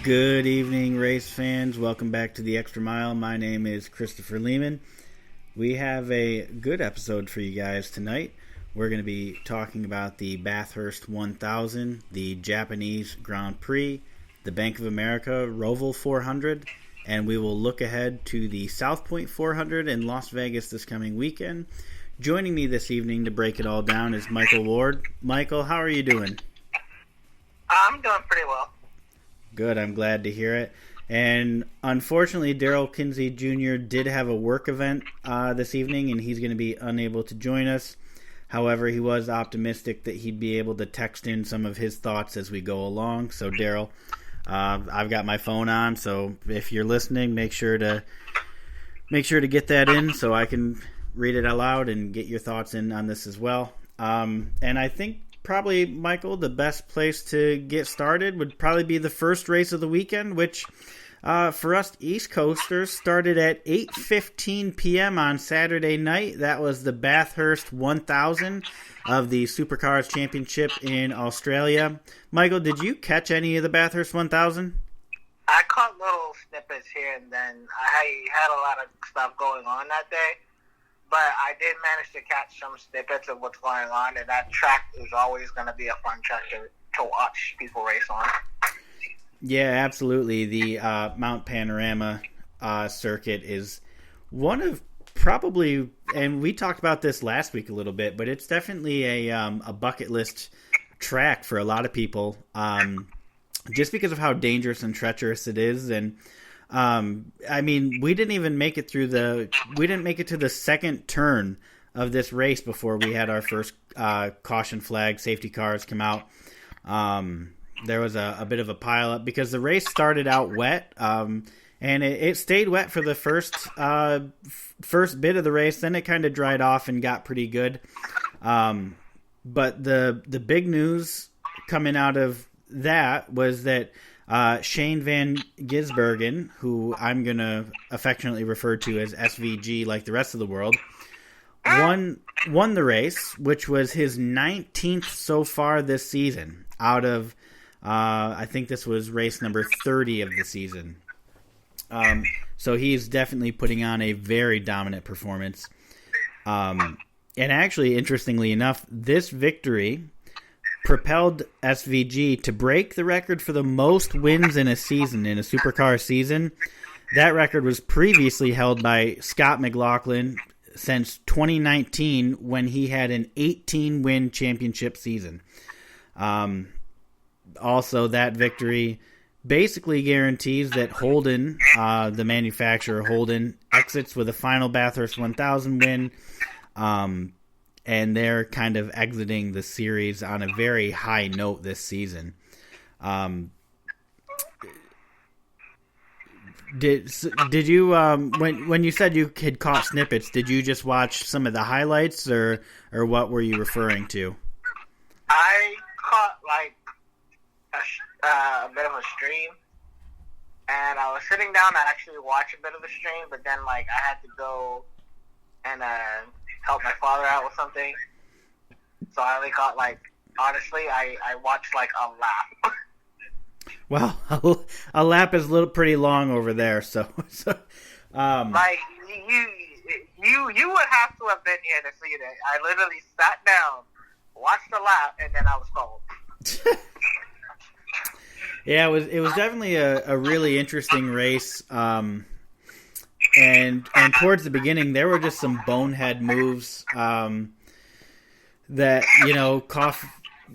Good evening, race fans. Welcome back to the Extra Mile. My name is Christopher Lehman. We have a good episode for you guys tonight. We're going to be talking about the Bathurst 1000, the Japanese Grand Prix, the Bank of America Roval 400, and we will look ahead to the South Point 400 in Las Vegas this coming weekend. Joining me this evening to break it all down is Michael Ward. Michael, how are you doing? I'm doing pretty well. Good, I'm glad to hear it. And unfortunately, Daryl Kinsey Jr. did have a work event this evening, and he's going to be unable to join us. However, he was optimistic that he'd be able to text in some of his thoughts as we go along. So, Daryl, I've got my phone on, so if you're listening, make sure to get that in so I can read it aloud and get your thoughts in on this as well. And I think probably, Michael, the best place to get started would probably be the first race of the weekend, which for us East Coasters started at 8:15 p.m. on Saturday night. That was the Bathurst 1000 of the Supercars Championship in Australia. Michael, did you catch any of the Bathurst 1000? I caught little snippets here and then. I had a lot of stuff going on that day, but I did manage to catch some snippets of what's going on, and that track is always going to be a fun track to watch people race on. Yeah, absolutely. The Mount Panorama circuit is one of probably, and we talked about this last week a little bit, but it's definitely a bucket list track for a lot of people, just because of how dangerous and treacherous it is. And I mean, we didn't make it to the second turn of this race before we had our first caution flag, safety cars come out. There was a bit of a pileup because the race started out wet, and it stayed wet for the first bit of the race. Then it kind of dried off and got pretty good. But the big news coming out of that was that Shane Van Gisbergen, who I'm going to affectionately refer to as SVG like the rest of the world, won the race, which was his 19th so far this season out of, I think this was race number 30 of the season. So he's definitely putting on a very dominant performance. And actually, interestingly enough, this victory propelled SVG to break the record for the most wins in a season, in a supercar season. That record was previously held by Scott McLaughlin since 2019 when he had an 18-win championship season. Also, that victory basically guarantees that Holden, the manufacturer Holden, exits with a final Bathurst 1000 win. And they're kind of exiting the series on a very high note this season. Did you when you said you had caught snippets? Did you just watch some of the highlights, or what were you referring to? I caught like a bit of a stream, and I was sitting down to actually watch a bit of the stream, but then like I had to go and help my father out with something. So I only caught honestly, I watched like a lap. Well, a lap is pretty long over there, so like you would have to have been here to see it. I literally sat down, watched the lap, and then I was cold. Yeah, it was definitely a really interesting race. And towards the beginning, there were just some bonehead moves that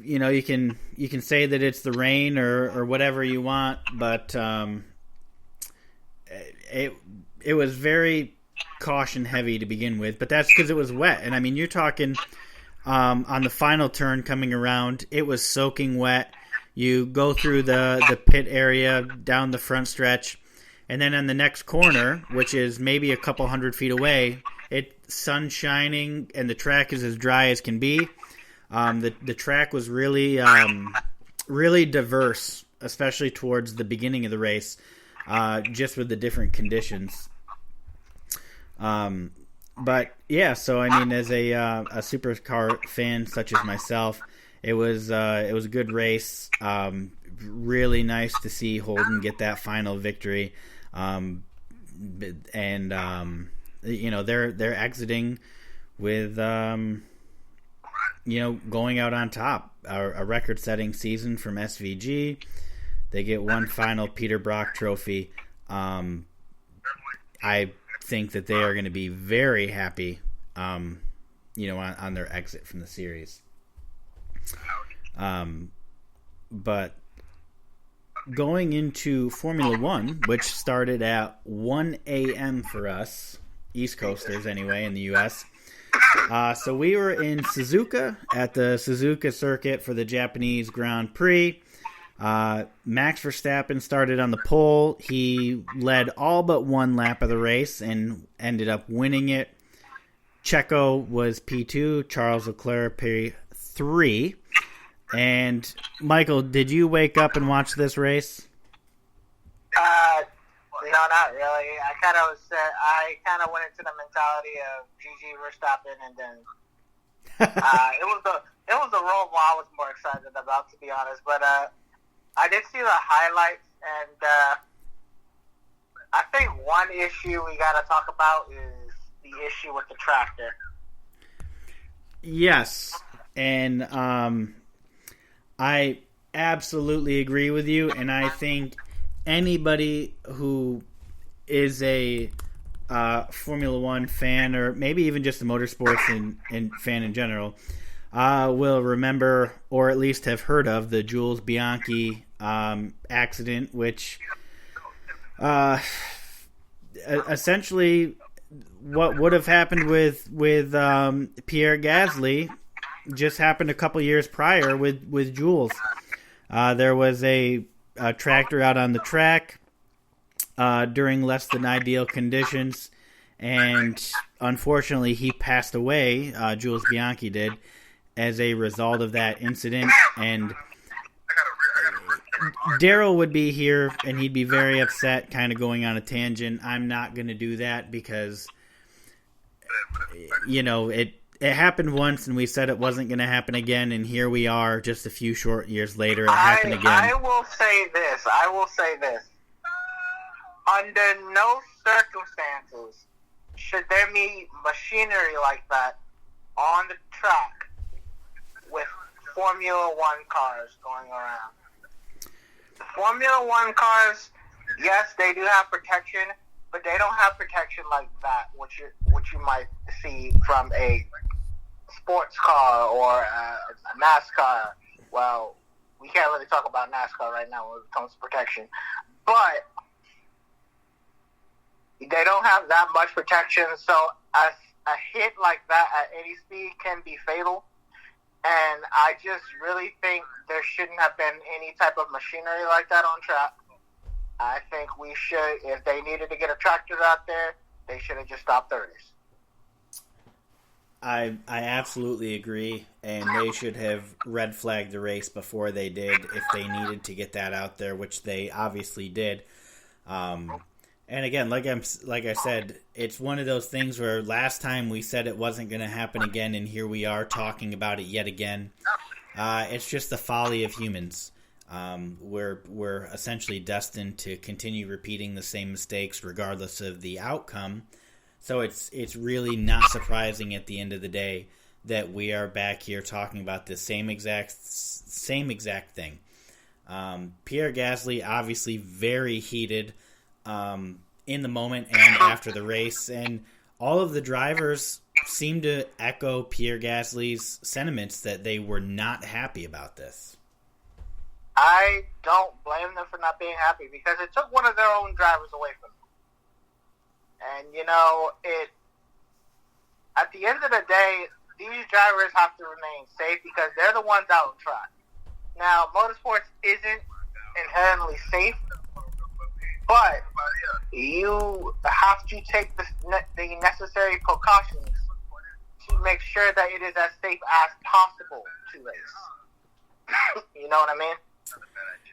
you can say that it's the rain or whatever you want, but it was very caution heavy to begin with. But that's because it was wet, and I mean you're talking on the final turn coming around, it was soaking wet. You go through the pit area down the front stretch. And then on the next corner, which is maybe a couple hundred feet away, it's sun shining and the track is as dry as can be. The track was really really diverse, especially towards the beginning of the race, just with the different conditions. But yeah, so I mean, as a supercar fan such as myself, It was a good race. Really nice to see Holden get that final victory. And they're exiting with going out on top. A record-setting season from SVG. They get one final Peter Brock trophy. I think that they are going to be very happy, on their exit from the series. But going into Formula One, which started at 1 a.m. for us, East Coasters anyway, in the U.S., so we were in Suzuka at the Suzuka circuit for the Japanese Grand Prix. Max Verstappen started on the pole. He led all but one lap of the race and ended up winning it. Checo was P2, Charles Leclerc P3. And Michael, did you wake up and watch this race? No, not really. I kind of went into the mentality of GG Verstappen, and then it was the Roval I was more excited about, to be honest. But I did see the highlights, and I think one issue we got to talk about is the issue with the tractor. Yes, and I absolutely agree with you, and I think anybody who is a Formula One fan, or maybe even just a motorsports and fan in general, will remember, or at least have heard of, the Jules Bianchi accident, which essentially what would have happened with Pierre Gasly just happened a couple years prior with Jules. There was a tractor out on the track during less than ideal conditions, and unfortunately he passed away, Jules Bianchi did, as a result of that incident. And Daryl would be here and he'd be very upset, kind of going on a tangent. I'm not going to do that because it happened once, and we said it wasn't going to happen again, and here we are just a few short years later. It happened again. I will say this. Under no circumstances should there be machinery like that on the track with Formula One cars going around. The Formula One cars, yes, they do have protection, but they don't have protection like that, which you might see from a sports car or a NASCAR. Well, we can't really talk about NASCAR right now when it comes to protection, but they don't have that much protection, so a hit like that at any speed can be fatal. And I just really think there shouldn't have been any type of machinery like that on track. I think we should, if they needed to get a tractor out there, they should have just stopped the race. I absolutely agree, and they should have red flagged the race before they did if they needed to get that out there, which they obviously did. And again, like I said, it's one of those things where last time we said it wasn't going to happen again, and here we are talking about it yet again. It's just the folly of humans. We're essentially destined to continue repeating the same mistakes regardless of the outcome. So it's really not surprising at the end of the day that we are back here talking about the same exact thing. Pierre Gasly obviously very heated in the moment and after the race, and all of the drivers seem to echo Pierre Gasly's sentiments that they were not happy about this. I don't blame them for not being happy because it took one of their own drivers away from them. And, at the end of the day, these drivers have to remain safe because they're the ones out on track. Now, motorsports isn't inherently safe, but you have to take the necessary precautions to make sure that it is as safe as possible to race. You know what I mean?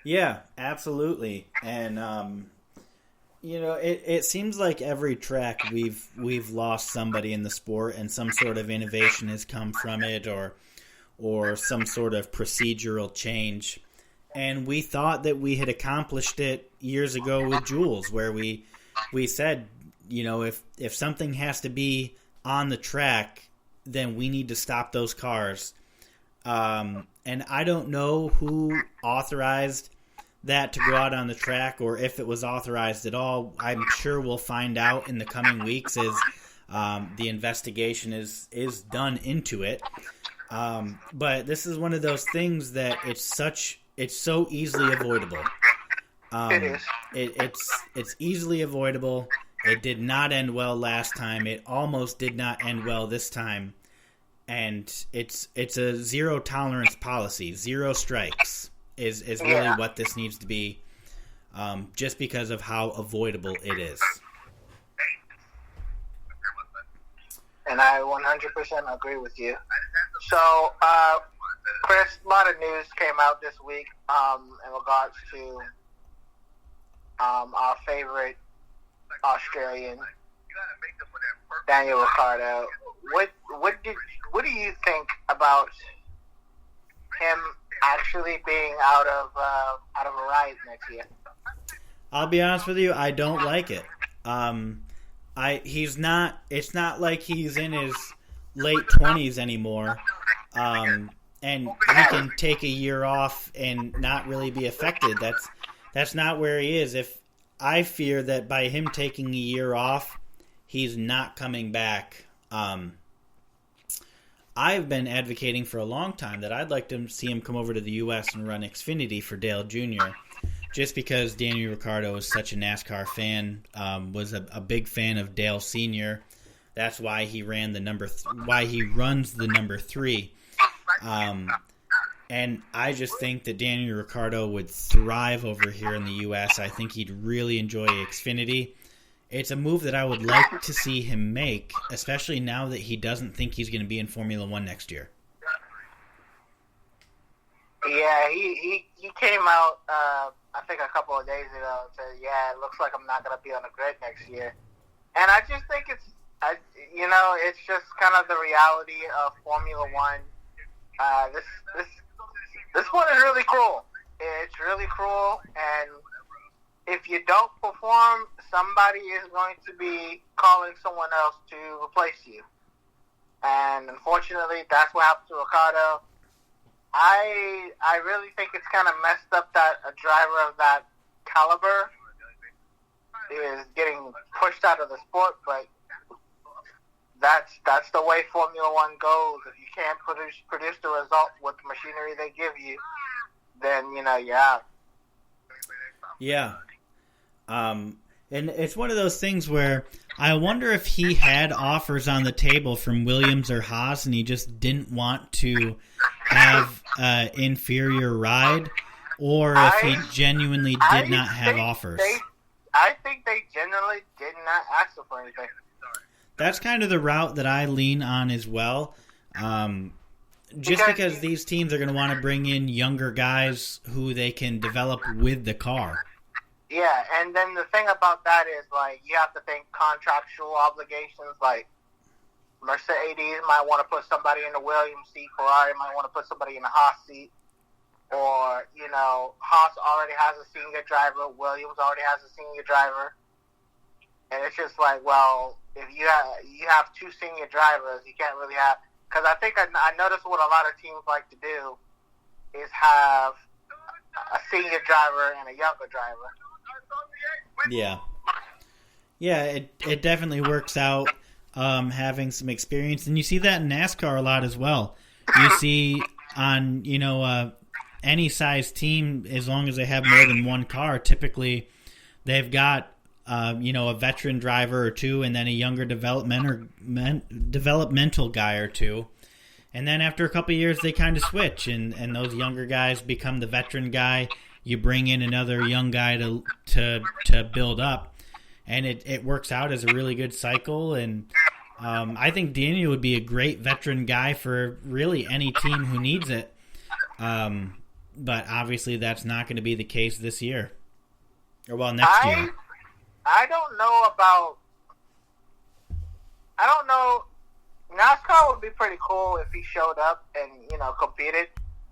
Yeah, absolutely. And it seems like every track we've lost somebody in the sport, and some sort of innovation has come from it, or or some sort of procedural change. And we thought that we had accomplished it years ago with Jules, where we said, if something has to be on the track, then we need to stop those cars. And I don't know who authorized that to go out on the track, or if it was authorized at all. I'm sure we'll find out in the coming weeks as the investigation is done into it. But this is one of those things that it's so easily avoidable. It is. It's easily avoidable. It did not end well last time. It almost did not end well this time. And it's a zero tolerance policy. 0 strikes is really what this needs to be, just because of how avoidable it is. And I 100% agree with you. So, Chris, a lot of news came out this week in regards to our favorite Australian, Daniel Ricciardo. What do you think about him actually being out of a ride next year? I'll be honest with you, I don't like it. He's not. It's not like he's in his late 20s anymore, and he can take a year off and not really be affected. That's not where he is. If I fear that by him taking a year off, he's not coming back. I've been advocating for a long time that I'd like to see him come over to the U.S. and run Xfinity for Dale Jr., just because Daniel Ricciardo is such a NASCAR fan, was a big fan of Dale Sr. That's why he ran why he runs the number 3. And I just think that Daniel Ricciardo would thrive over here in the U.S. I think he'd really enjoy Xfinity. It's a move that I would like to see him make, especially now that he doesn't think he's going to be in Formula One next year. Yeah, he came out, I think a couple of days ago and said, it looks like I'm not going to be on the grid next year. And I just think it's just kind of the reality of Formula One. This one is really cruel. It's really cruel, and if you don't perform, somebody is going to be calling someone else to replace you. And unfortunately, that's what happened to Ricciardo. I really think it's kind of messed up that a driver of that caliber is getting pushed out of the sport, but that's the way Formula One goes. If you can't produce the results with the machinery they give you, then you're out. Yeah. And it's one of those things where I wonder if he had offers on the table from Williams or Haas and he just didn't want to have an inferior ride, or if he genuinely did not have offers. I think they genuinely did not ask for anything. That's kind of the route that I lean on as well. Because these teams are going to want to bring in younger guys who they can develop with the car. Yeah, and then the thing about that is, you have to think contractual obligations. Mercedes might want to put somebody in the Williams seat. Ferrari might want to put somebody in the Haas seat. Or, Haas already has a senior driver. Williams already has a senior driver. And it's just if you have 2 senior drivers, you can't really have... Because I think I noticed what a lot of teams like to do is have a senior driver and a younger driver. Yeah. Yeah, it definitely works out, having some experience. And you see that in NASCAR a lot as well. You see on, any size team, as long as they have more than one car, typically they've got, a veteran driver or 2 and then a younger developmental guy or 2. And then after a couple of years, they kind of switch, and those younger guys become the veteran guy. You bring in another young guy to build up, and it works out as a really good cycle. And I think Daniel would be a great veteran guy for really any team who needs it. But obviously, that's not going to be the case this year, or next year. I don't know NASCAR would be pretty cool if he showed up and competed.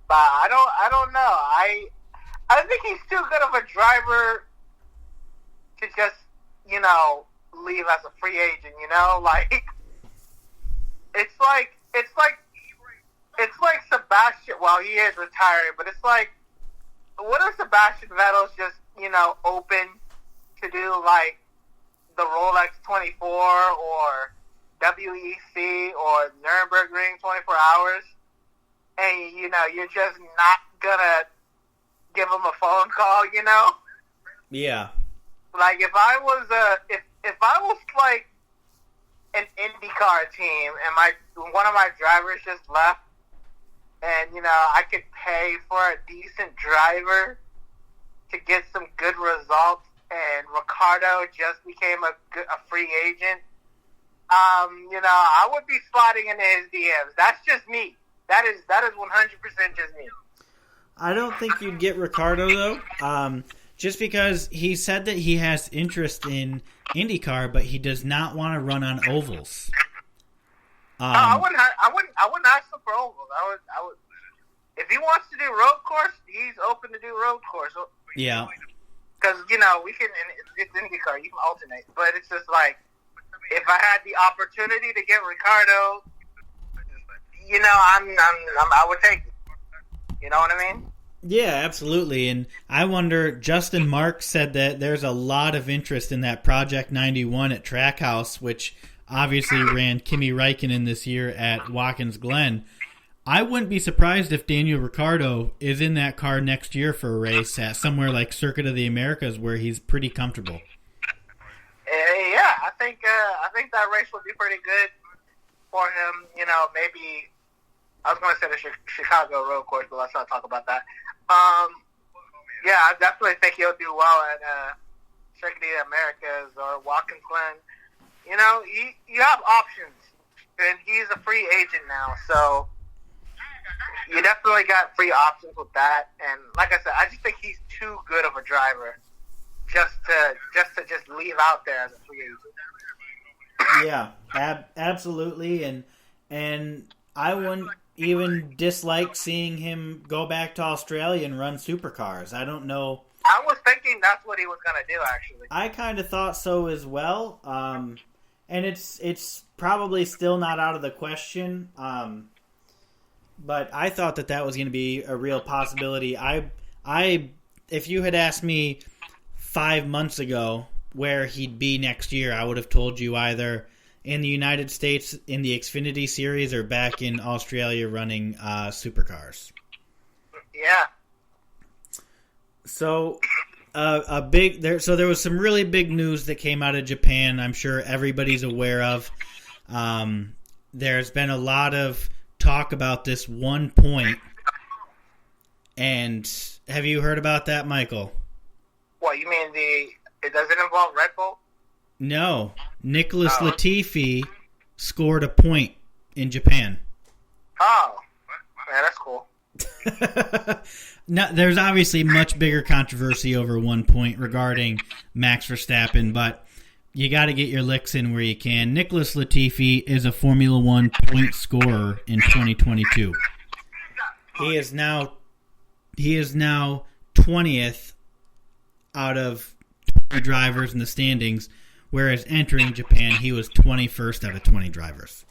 But I don't know. I think he's too good of a driver to just leave as a free agent. Like it's like Sebastian. Well, he is retiring, but it's like, what if Sebastian Vettel's just open to do like the Rolex 24 or WEC or Nürburgring 24 hours, and you're just not gonna give him a phone call, Yeah. Like if I was like an IndyCar team and one of my drivers just left, and I could pay for a decent driver to get some good results, and Ricardo just became a free agent, I would be sliding into his DMs. That's just me. That is 100% just me. I don't think you'd get Ricardo though, just because he said that he has interest in IndyCar, but he does not want to run on ovals. I wouldn't ask him for ovals. I would. If he wants to do road course, he's open to do road course. Yeah. Because we can. It's IndyCar. You can alternate, but it's just like, if I had the opportunity to get Ricardo, I would take it. You know what I mean? Yeah, absolutely. And I wonder, Justin Mark said that there's a lot of interest in that Project 91 at Trackhouse, which obviously ran Kimi Räikkönen this year at Watkins Glen. I wouldn't be surprised if Daniel Ricciardo is in that car next year for a race at somewhere like Circuit of the Americas, where he's pretty comfortable. Yeah, I think that race would be pretty good for him. Maybe I was going to say the Chicago road course, but let's not talk about that. Yeah, I definitely think he'll do well at Circuit of the Americas or Watkins Glen. You have options, and he's a free agent now, so you definitely got free options with that. And like I said, I just think he's too good of a driver just to leave out there as a free agent. Yeah, absolutely, and I wouldn't even dislike seeing him go back to Australia and run supercars. I don't know. I was thinking that's what he was going to do, actually. I kind of thought so as well. And it's probably still not out of the question. But I thought that was going to be a real possibility. If you had asked me 5 months ago where he'd be next year, I would have told you either in the United States in the Xfinity Series or back in Australia running supercars. Yeah. So there was some really big news that came out of Japan. I'm sure everybody's aware of. There's been a lot of talk about this one point. And have you heard about that, Michael? What, you mean does it involve Red Bull? No. Nicholas Latifi scored a point in Japan. Oh. Yeah, that's cool. No, there's obviously much bigger controversy over 1 point regarding Max Verstappen, but you got to get your licks in where you can. Nicholas Latifi is a Formula One point scorer in 2022. He is now 20th out of 20 drivers in the standings, whereas entering Japan, he was 21st out of 20 drivers.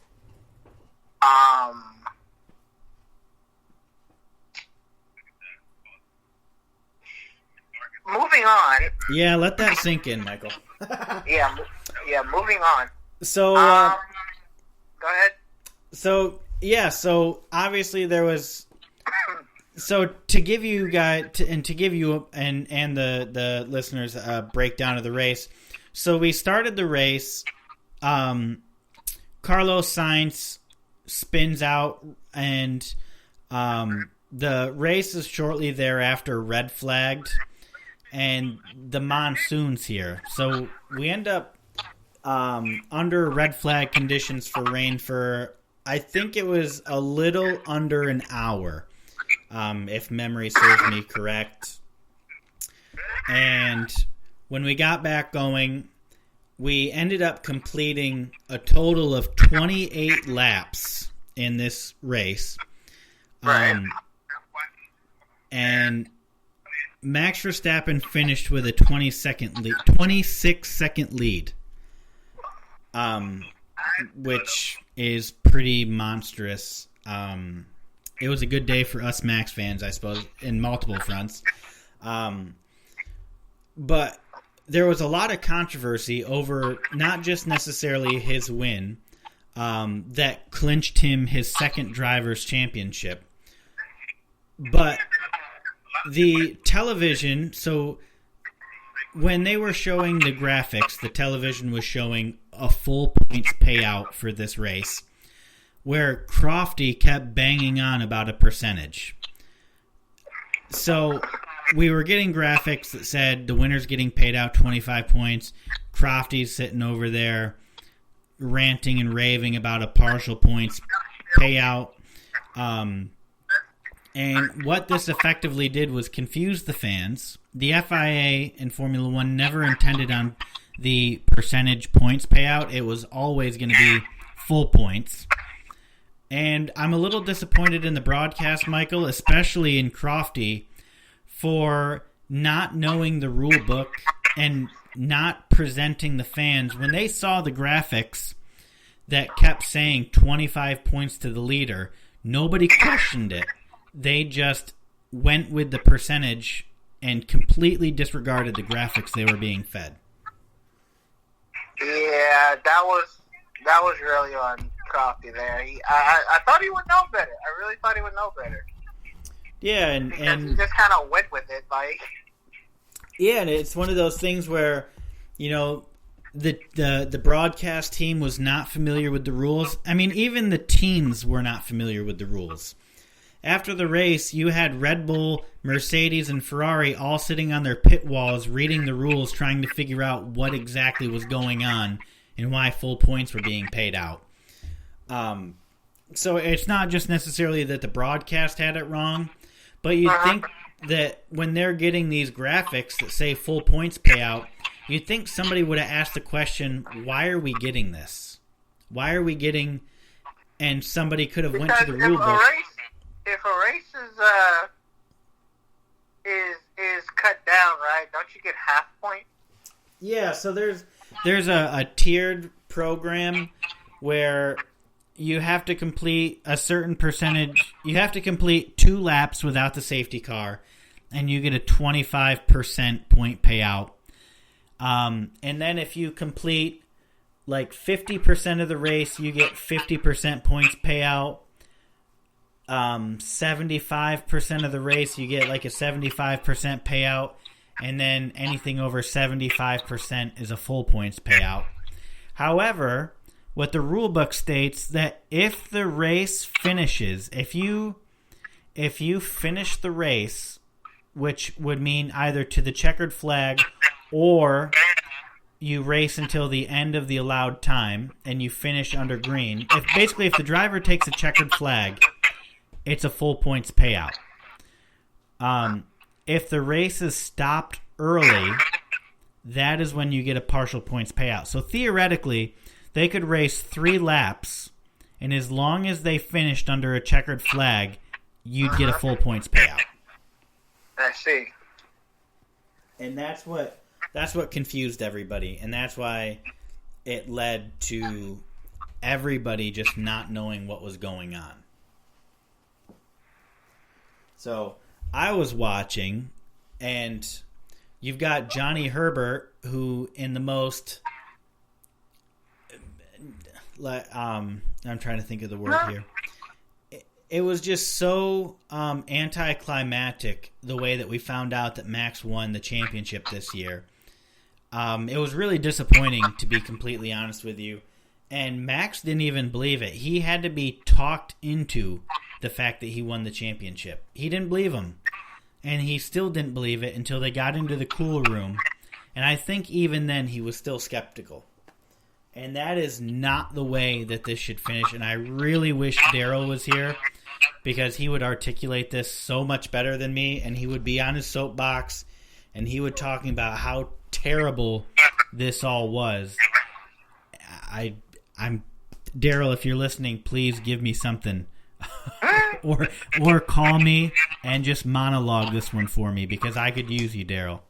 Moving on. Yeah, let that sink in, Michael. yeah, moving on. So, go ahead. So obviously there was... So to give you guys and the listeners a breakdown of the race. So we started the race. Carlos Sainz spins out, and the race is shortly thereafter red flagged, and the monsoon's here. So we end up under red flag conditions for rain for, I think it was a little under an hour. If memory serves me correct. And when we got back going, we ended up completing a total of 28 laps in this race. Right. And Max Verstappen finished with a 26-second lead, which is pretty monstrous. It was a good day for us Max fans, I suppose, in multiple fronts. But there was a lot of controversy over not just necessarily his win that clinched him his second driver's championship, but the television. So when they were showing the graphics, the television was showing a full points payout for this race, where Crofty kept banging on about a percentage. So we were getting graphics that said the winner's getting paid out 25 points. Crofty's sitting over there ranting and raving about a partial points payout. And what this effectively did was confuse the fans. The FIA and Formula One never intended on the percentage points payout. It was always going to be full points. And I'm a little disappointed in the broadcast, Michael, especially in Crofty, for not knowing the rule book and not presenting the fans. When they saw the graphics that kept saying 25 points to the leader, nobody questioned it. They just went with the percentage and completely disregarded the graphics they were being fed. Yeah, that was really on Crofty there. I thought he would know better. I really thought he would know better. Yeah, and he just kind of went with it, like. Yeah, and it's one of those things where, you know, the broadcast team was not familiar with the rules. I mean, even the teams were not familiar with the rules. After the race, you had Red Bull, Mercedes, and Ferrari all sitting on their pit walls reading the rules, trying to figure out what exactly was going on and why full points were being paid out. So it's not just necessarily that the broadcast had it wrong, but you'd think that when they're getting these graphics that say full points payout, you'd think somebody would have asked the question, why are we getting this? Why are we getting... And somebody could have went to the rule book. If a race is cut down, right, don't you get half point? Yeah, so there's a tiered program where you have to complete a certain percentage. You have to complete 2 laps without the safety car, and you get a 25% point payout. And then if you complete like 50% of the race, you get 50% points payout. 75% of the race, you get like a 75% payout, and then anything over 75% is a full points payout. However, what the rule book states that if the race finishes, if you finish the race, which would mean either to the checkered flag or you race until the end of the allowed time and you finish under green. If the driver takes a checkered flag, it's a full points payout. If the race is stopped early, that is when you get a partial points payout. So theoretically, they could race 3 laps, and as long as they finished under a checkered flag, you'd get a full points payout. I see. And that's what confused everybody, and that's why it led to everybody just not knowing what was going on. So I was watching, and you've got Johnny Herbert, who in the most I'm trying to think of the word here. It was just so anticlimactic the way that we found out that Max won the championship this year. It was really disappointing, to be completely honest with you. And Max didn't even believe it. He had to be talked into the fact that he won the championship. He didn't believe him. And he still didn't believe it until they got into the cool room. And I think even then he was still skeptical. And that is not the way that this should finish. And I really wish Daryl was here, because he would articulate this so much better than me. And he would be on his soapbox, and he would talking about how terrible this all was. I'm Daryl, if you're listening, please give me something. or call me and just monologue this one for me, because I could use you, Daryl.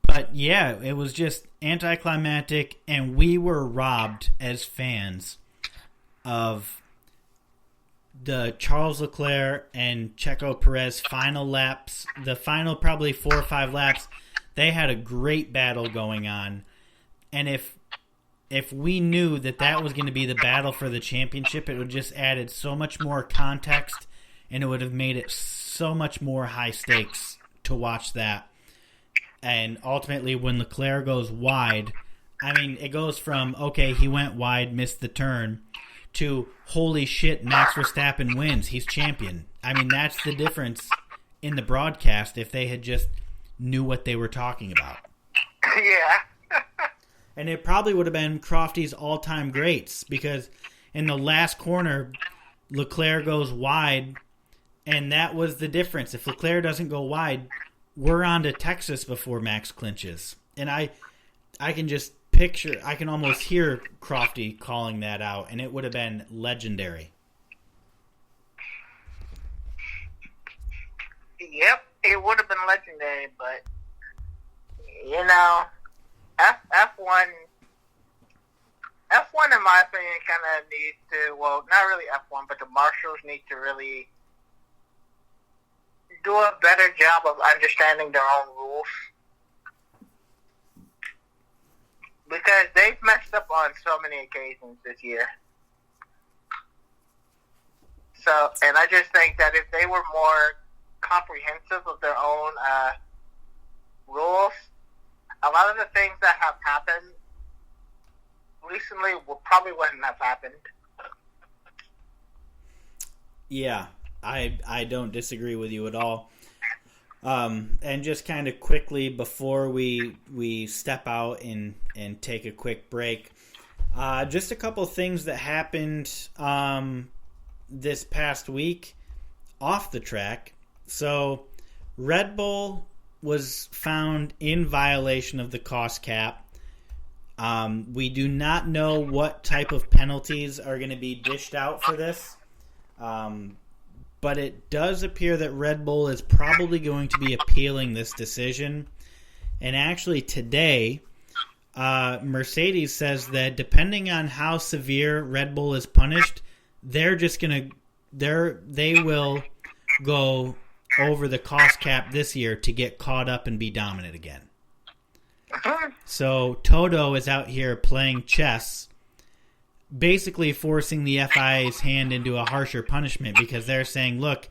But yeah, it was just anticlimactic, and we were robbed as fans of the Charles Leclerc and Checo Perez final laps. The final probably 4 or 5 laps, they had a great battle going on. And if we knew that was going to be the battle for the championship, it would just added so much more context, and it would have made it so much more high stakes to watch that. And ultimately, when Leclerc goes wide, I mean, it goes from, okay, he went wide, missed the turn, to, holy shit, Max Verstappen wins, he's champion. I mean, that's the difference in the broadcast if they had just knew what they were talking about. Yeah. And it probably would have been Crofty's all-time greats, because in the last corner, Leclerc goes wide, and that was the difference. If Leclerc doesn't go wide, we're on to Texas before Max clinches. And I can just picture, I can almost hear Crofty calling that out, and it would have been legendary. Yep, it would have been legendary, but, you know, F1 in my opinion kind of needs to, well, not really F1, but the marshals need to really do a better job of understanding their own rules. Because they've messed up on so many occasions this year. So, and I just think that if they were more comprehensive of their own rules, a lot of the things that have happened recently probably wouldn't have happened. Yeah, I don't disagree with you at all. And just kind of quickly before we step out and take a quick break, just a couple things that happened this past week off the track. So Red Bull was found in violation of the cost cap. We do not know what type of penalties are going to be dished out for this. But it does appear that Red Bull is probably going to be appealing this decision. And actually today, Mercedes says that depending on how severe Red Bull is punished, they will go over the cost cap this year to get caught up and be dominant again. So Toto is out here playing chess, basically forcing the FIA's hand into a harsher punishment, because they're saying, look,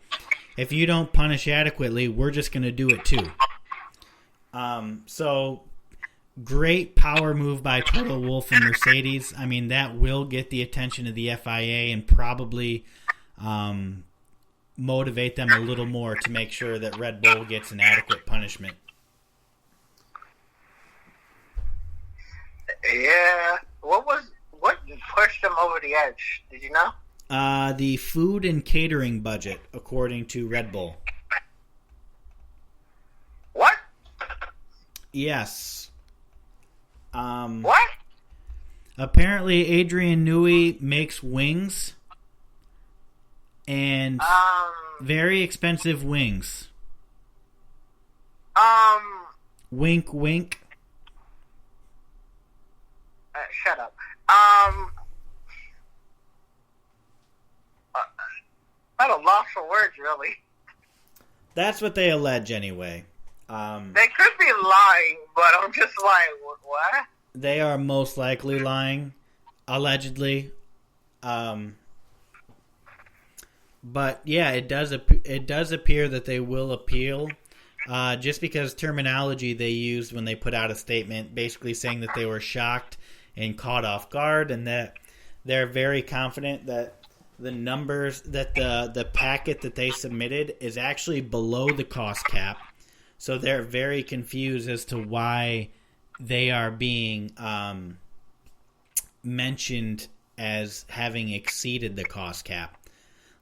if you don't punish adequately, we're just going to do it too. So great power move by Toto Wolff and Mercedes. I mean, that will get the attention of the FIA and probably motivate them a little more to make sure that Red Bull gets an adequate punishment. Yeah. What pushed them over the edge? Did you know? The food and catering budget, according to Red Bull. What? Yes. What? Apparently, Adrian Newey makes wings. And very expensive wings. Wink, wink. Shut up. At a loss for words, really. That's what they allege, anyway. They could be lying, but I'm just like, what? They are most likely lying, allegedly. But yeah, it does appear that they will appeal, just because terminology they used when they put out a statement, basically saying that they were shocked and caught off guard, and that they're very confident that the numbers, that the packet that they submitted is actually below the cost cap. So they're very confused as to why they are being mentioned as having exceeded the cost cap.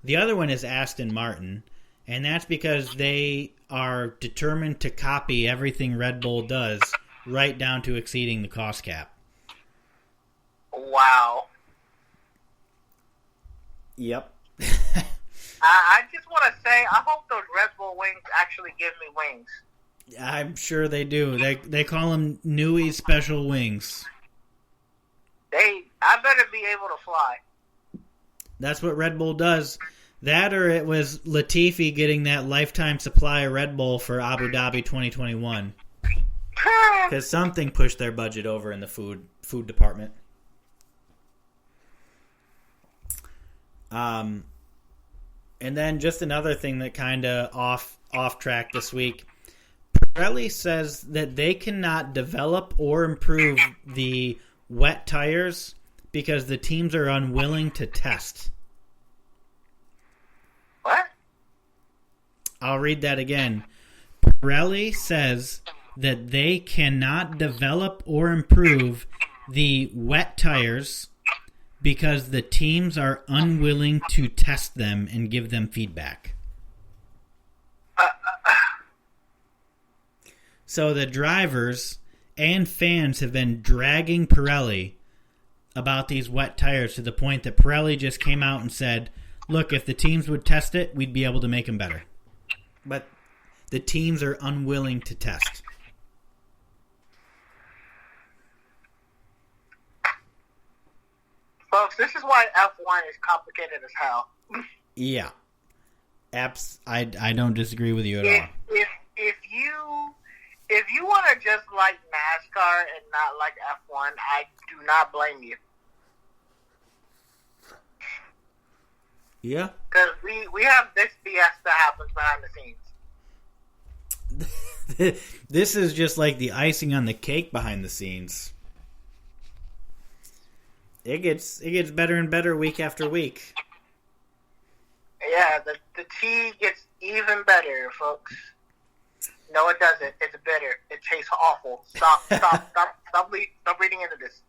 The other one is Aston Martin, And that's because they are determined to copy everything Red Bull does, right down to exceeding the cost cap. Wow. Yep. I just want to say, I hope those Red Bull wings actually give me wings. I'm sure they do. They call them Newey Special Wings. I better be able to fly. That's what Red Bull does. That, or it was Latifi getting that lifetime supply of Red Bull for Abu Dhabi 2021. Because something pushed their budget over in the food department. And then just another thing that kind of off track this week. Pirelli says that they cannot develop or improve the wet tires because the teams are unwilling to test. What? I'll read that again. Pirelli says that they cannot develop or improve the wet tires because the teams are unwilling to test them and give them feedback. So the drivers and fans have been dragging Pirelli about these wet tires to the point that Pirelli just came out and said, look, if the teams would test it, we'd be able to make them better. But the teams are unwilling to test. Folks, this is why F1 is complicated as hell. Yeah. I don't disagree with you at all. If you want to just like NASCAR and not like F1, I do not blame you. Yeah. Because we have this BS that happens behind the scenes. This is just like the icing on the cake behind the scenes. It gets better and better week after week. Yeah, the tea gets even better, folks. No, it doesn't. It's bitter. It tastes awful. Stop reading into this.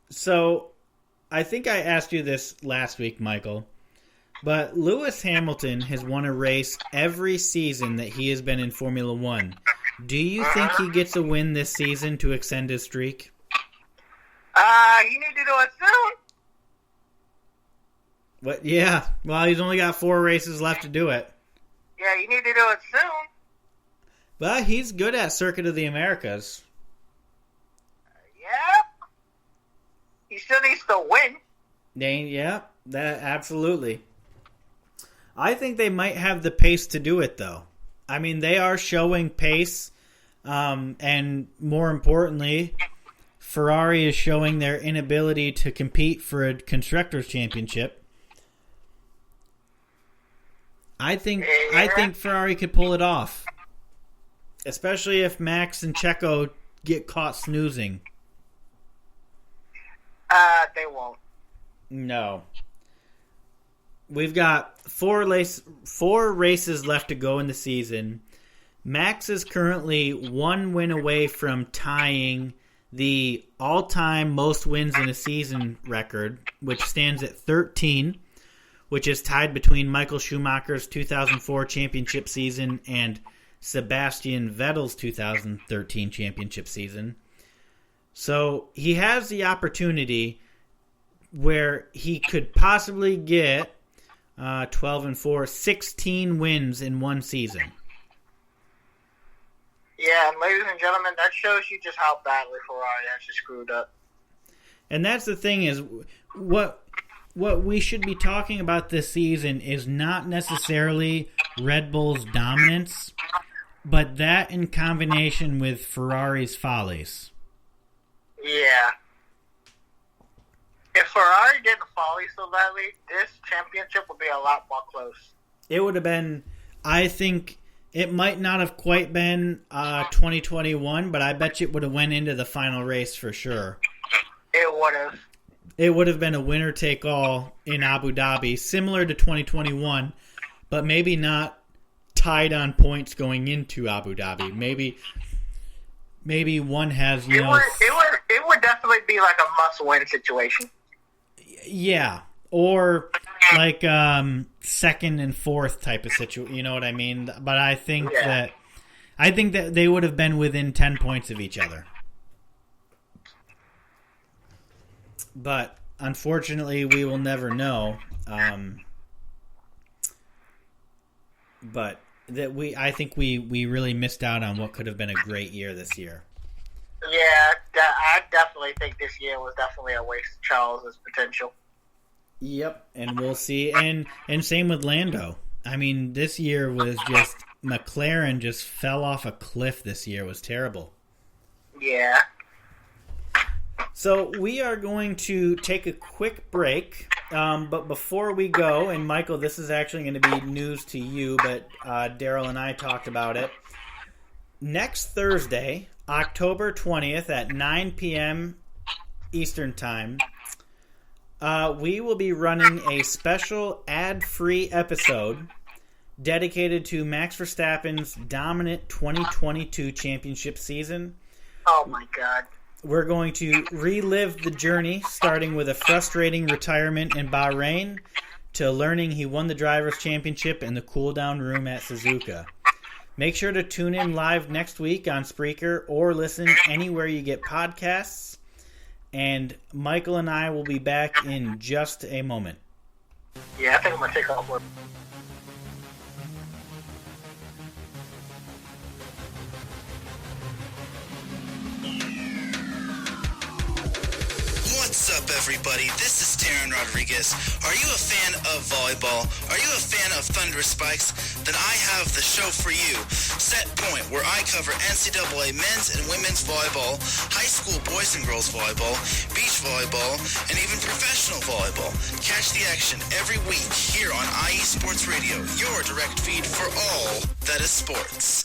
So, I think I asked you this last week, Michael, but Lewis Hamilton has won a race every season that he has been in Formula One. Do you think he gets a win this season to extend his streak? You need to do it soon. What? Yeah. Well, he's only got 4 races left to do it. Yeah, you need to do it soon. But he's good at Circuit of the Americas. Yeah. He still needs to win. Yeah, that absolutely. I think they might have the pace to do it, though. I mean, they are showing pace, and more importantly, Ferrari is showing their inability to compete for a Constructors' Championship. I think Ferrari could pull it off, especially if Max and Checo get caught snoozing. They won't. No. We've got 4 races left to go in the season. Max is currently 1 win away from tying the all-time most wins in a season record, which stands at 13, which is tied between Michael Schumacher's 2004 championship season and Sebastian Vettel's 2013 championship season. So he has the opportunity where he could possibly get 12 and 4, 16 wins in one season. Yeah, and ladies and gentlemen, that shows you just how badly Ferrari actually screwed up. And that's the thing is, what we should be talking about this season is not necessarily Red Bull's dominance, but that in combination with Ferrari's follies. Yeah. If Ferrari didn't folly so badly, this championship would be a lot more close. It would have been, I think, it might not have quite been 2021, but I bet you it would have went into the final race for sure. It would have. It would have been a winner-take-all in Abu Dhabi, similar to 2021, but maybe not tied on points going into Abu Dhabi. Maybe one has, It would definitely be like a must-win situation. Yeah, or like second and fourth type of situation. You know what I mean? But I think that they would have been within 10 points of each other. But unfortunately, we will never know. But I think we really missed out on what could have been a great year this year. Yeah, I definitely think this year was definitely a waste of Charles's potential. Yep, and we'll see. And same with Lando. I mean, this year was just McLaren just fell off a cliff. This year was terrible. Yeah. So we are going to take a quick break, but before we go, and Michael, this is actually going to be news to you, but Daryl and I talked about it. Next Thursday, October 20th at 9 p.m. Eastern Time, we will be running a special ad-free episode dedicated to Max Verstappen's dominant 2022 championship season. Oh my God. We're going to relive the journey, starting with a frustrating retirement in Bahrain to learning he won the Drivers' Championship in the cool-down room at Suzuka. Make sure to tune in live next week on Spreaker or listen anywhere you get podcasts. And Michael and I will be back in just a moment. Yeah, I think I'm going to take off work. What's up, everybody? This is Taryn Rodriguez. Are you a fan of volleyball? Are you a fan of Thunderous Spikes? Then I have the show for you, Set Point, where I cover NCAA men's and women's volleyball, high school boys and girls volleyball, beach volleyball, and even professional volleyball. Catch the action every week here on IE Sports Radio, your direct feed for all that is sports.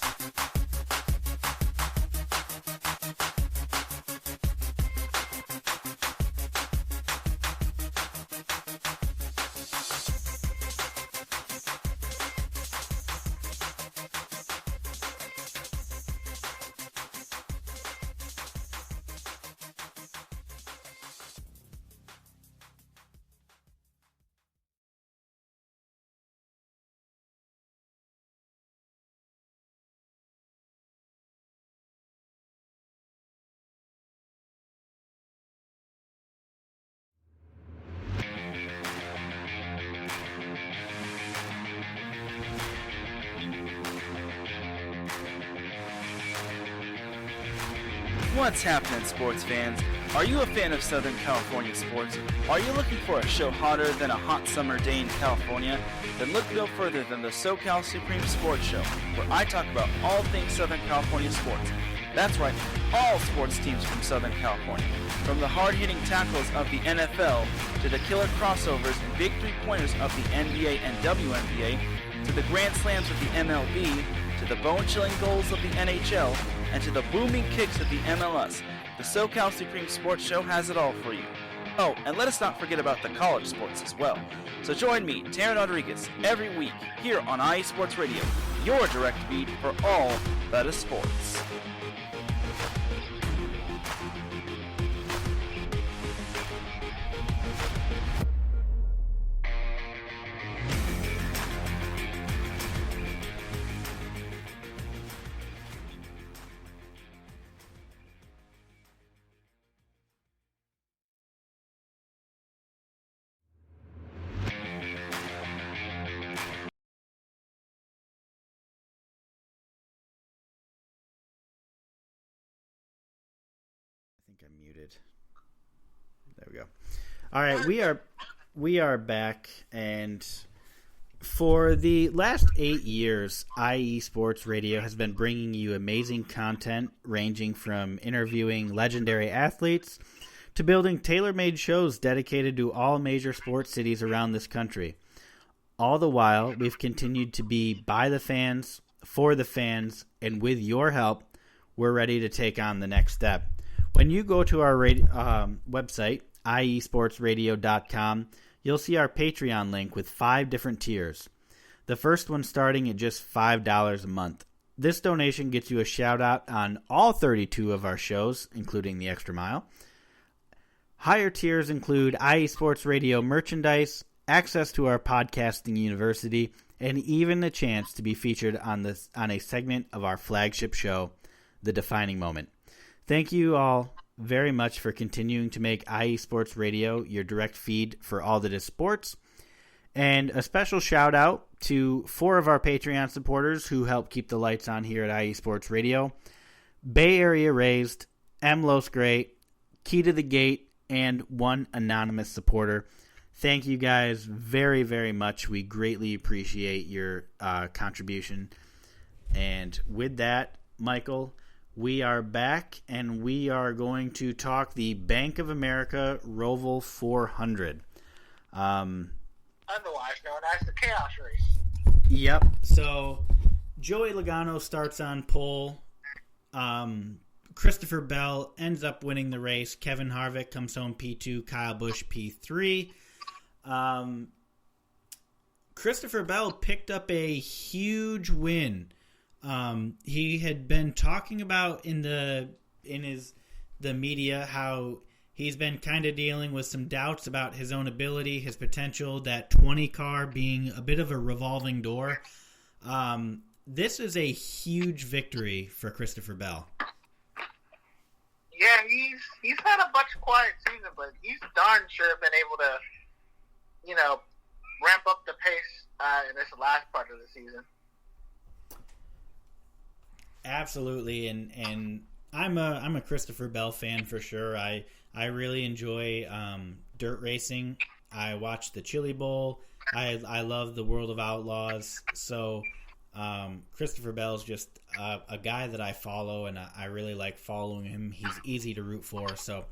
What's happening, sports fans? Are you a fan of Southern California sports? Are you looking for a show hotter than a hot summer day in California? Then look no further than the SoCal Supreme Sports Show, where I talk about all things Southern California sports. That's right, all sports teams from Southern California. From the hard-hitting tackles of the NFL, to the killer crossovers and big three-pointers of the NBA and WNBA, to the grand slams of the MLB, to the bone-chilling goals of the NHL, and to the booming kicks of the MLS, the SoCal Supreme Sports Show has it all for you. Oh, and let us not forget about the college sports as well. So join me, Taryn Rodriguez, every week here on IE Sports Radio, your direct feed for all that is sports. I'm muted. There we go. All right, we are back, and for the last 8 years, IE Sports Radio has been bringing you amazing content ranging from interviewing legendary athletes to building tailor-made shows dedicated to all major sports cities around this country. All the while, we've continued to be by the fans, for the fans, and with your help, we're ready to take on the next step. When you go to our website, iesportsradio.com, you'll see our Patreon link with 5 different tiers. The first one starting at just $5 a month. This donation gets you a shout out on all 32 of our shows, including the Extra Mile. Higher tiers include IE Sports Radio merchandise, access to our podcasting university, and even the chance to be featured on a segment of our flagship show, The Defining Moment. Thank you all very much for continuing to make IE Sports Radio your direct feed for all that is sports. And a special shout out to 4 of our Patreon supporters who help keep the lights on here at IE Sports Radio: Bay Area Raised, M. Los Great, Key to the Gate, and 1 anonymous supporter. Thank you guys very, very much. We greatly appreciate your contribution. And with that, Michael, we are back, and we are going to talk the Bank of America Roval 400. Otherwise known as the Chaos Race. Yep. So Joey Logano starts on pole. Christopher Bell ends up winning the race. Kevin Harvick comes home P2. Kyle Busch P3. Christopher Bell picked up a huge win. He had been talking about in the media how he's been kind of dealing with some doubts about his own ability, his potential, that 20 car being a bit of a revolving door. This is a huge victory for Christopher Bell. Yeah, he's had a much quiet season, but he's darn sure been able to, ramp up the pace in this last part of the season. Absolutely, and I'm a Christopher Bell fan for sure. I really enjoy dirt racing. I watch the Chili Bowl. I love the World of Outlaws. So Christopher Bell's just a guy that I follow, and I really like following him. He's easy to root for, so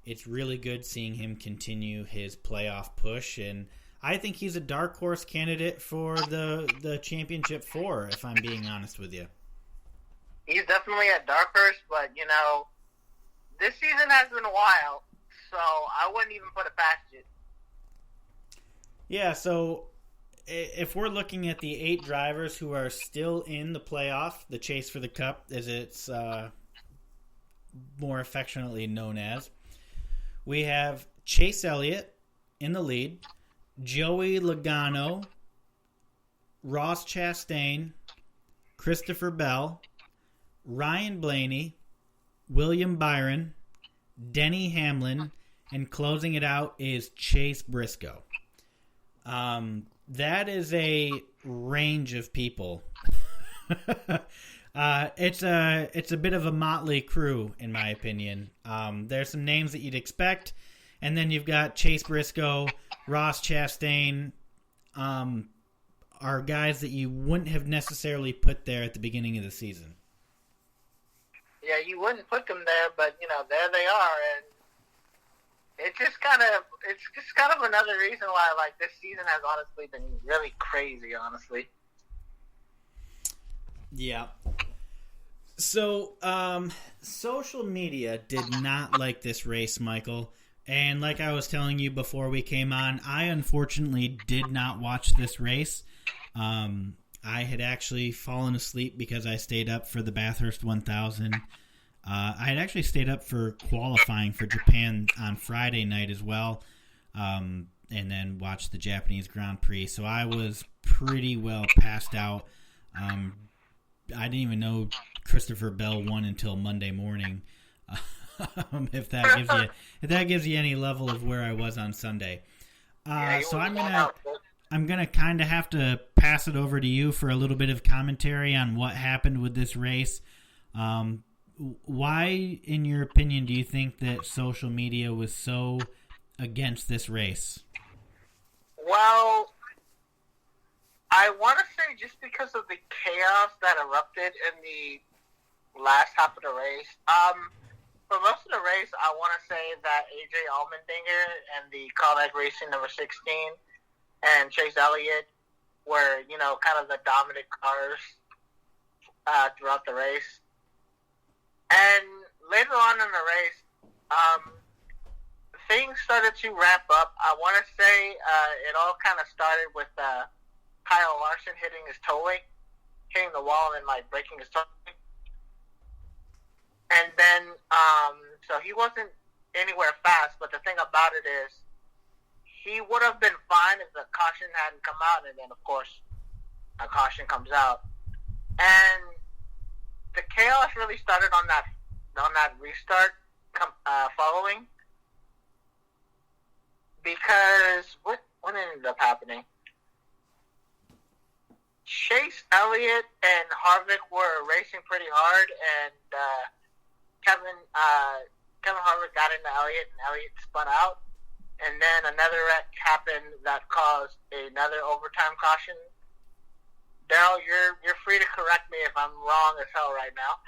it's really good seeing him continue his playoff push, and I think he's a dark horse candidate for the Championship 4, if I'm being honest with you. He's definitely a dark horse, but, this season has been wild, so I wouldn't even put it past it. Yeah, so if we're looking at the 8 drivers who are still in the playoff, the chase for the cup, as it's more affectionately known as, we have Chase Elliott in the lead, Joey Logano, Ross Chastain, Christopher Bell, Ryan Blaney, William Byron, Denny Hamlin, and closing it out is Chase Briscoe. That is a range of people. It's a bit of a motley crew, in my opinion. There's some names that you'd expect, and then you've got Chase Briscoe, Ross Chastain, are guys that you wouldn't have necessarily put there at the beginning of the season. Yeah, you wouldn't put them there, but there they are, and it's just kind of another reason why this season has honestly been really crazy, honestly. Yeah. So, social media did not like this race, Michael. And like I was telling you before we came on, I unfortunately did not watch this race. I had actually fallen asleep because I stayed up for the Bathurst 1000. I had actually stayed up for qualifying for Japan on Friday night as well, and then watched the Japanese Grand Prix. So I was pretty well passed out. I didn't even know Christopher Bell won until Monday morning. If that gives you any level of where I was on Sunday. So I'm gonna kind of have to pass it over to you for a little bit of commentary on what happened with this race. Why, in your opinion, do you think that social media was so against this race? Well, I want to say just because of the chaos that erupted in the last half of the race. For most of the race, I want to say that AJ Allmendinger and the Colleg Racing number 16 and Chase Elliott were, kind of the dominant cars throughout the race. And later on in the race, things started to ramp up. I want to say it all kind of started with Kyle Larson hitting the wall and breaking his toe. And then, so he wasn't anywhere fast. But the thing about it is, he would have been fine if the caution hadn't come out, and then of course a caution comes out, and the chaos really started on that restart following, because what ended up happening? Chase Elliott and Harvick were racing pretty hard, and Kevin Harvick got into Elliott, and Elliott spun out. And then another wreck happened that caused another overtime caution. Daryl, you're free to correct me if I'm wrong as hell right now.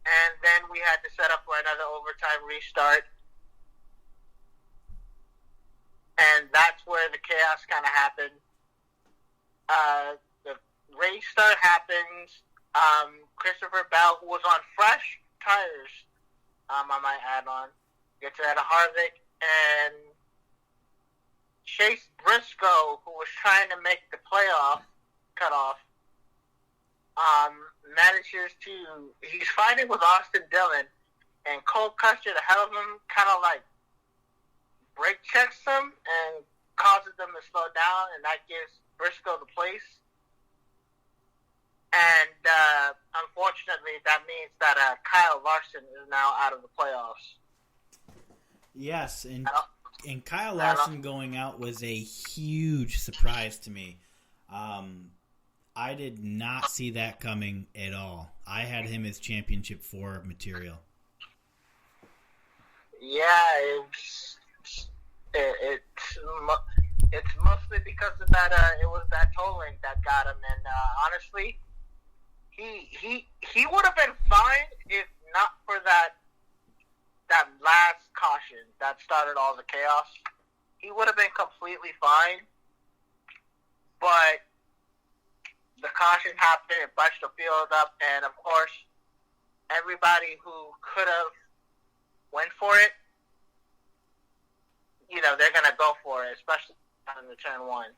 And then we had to set up for another overtime restart. And that's where the chaos kind of happened. The restart happens. Christopher Bell, who was on fresh tires, I might add on, gets out of Harvick, and Chase Briscoe, who was trying to make the playoff cutoff, manages to, he's fighting with Austin Dillon, and Cole Custer, the hell of him, kind of like brake checks them and causes them to slow down, and that gives Briscoe the place. And unfortunately, that means that Kyle Larson is now out of the playoffs. Yes, and Kyle Larson going out was a huge surprise to me. I did not see that coming at all. I had him as Championship 4 material. Yeah, it's mostly because of that. It was that tolling that got him, and honestly, he would have been fine if not for that last caution that started all the chaos. He would have been completely fine, but the caution happened, it bunched the field up, and of course, everybody who could have went for it, they're going to go for it, especially on the turn one.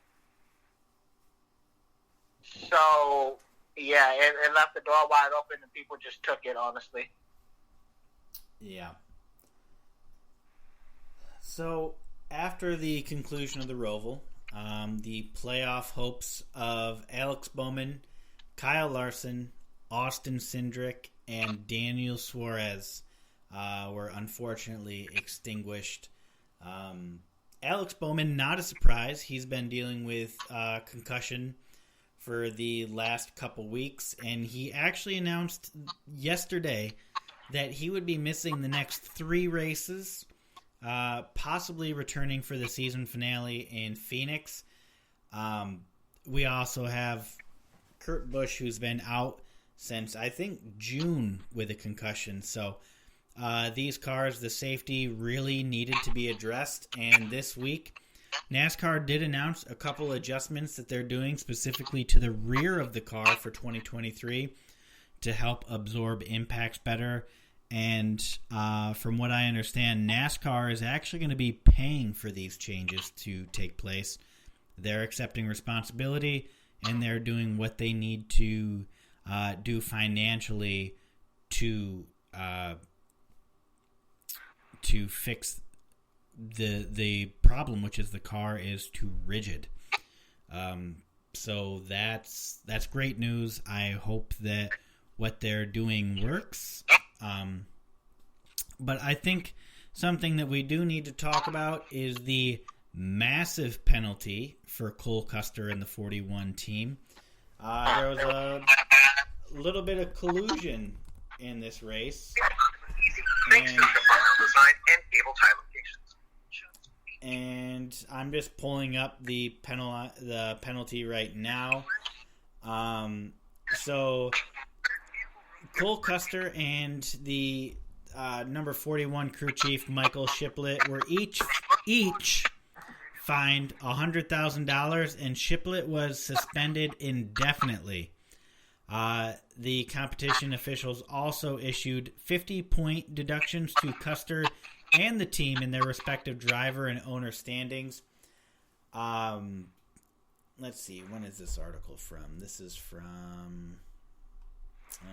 So, yeah, it left the door wide open, and people just took it, honestly. Yeah. So, after the conclusion of the Roval, the playoff hopes of Alex Bowman, Kyle Larson, Austin Cindric, and Daniel Suarez were unfortunately extinguished. Alex Bowman, not a surprise. He's been dealing with concussion for the last couple weeks, and he actually announced yesterday that he would be missing the next 3 races, possibly returning for the season finale in Phoenix. We also have Kurt Busch, who's been out since, I think, June with a concussion. So these cars, the safety really needed to be addressed, and this week NASCAR did announce a couple adjustments that they're doing specifically to the rear of the car for 2023 to help absorb impacts better. And from what I understand, NASCAR is actually going to be paying for these changes to take place. They're accepting responsibility, and they're doing what they need to do financially to fix the problem, which is the car is too rigid. So that's great news. I hope that what they're doing works. But I think something that we do need to talk about is the massive penalty for Cole Custer and the 41 team. There was a little bit of collusion in this race. And I'm just pulling up the penalty right now. So Cole Custer and the number 41 crew chief Michael Shiplett were each fined $100,000, and Shiplett was suspended indefinitely. The competition officials also issued 50-point deductions to Custer and the team in their respective driver and owner standings. Let's see, when is this article from? This is from...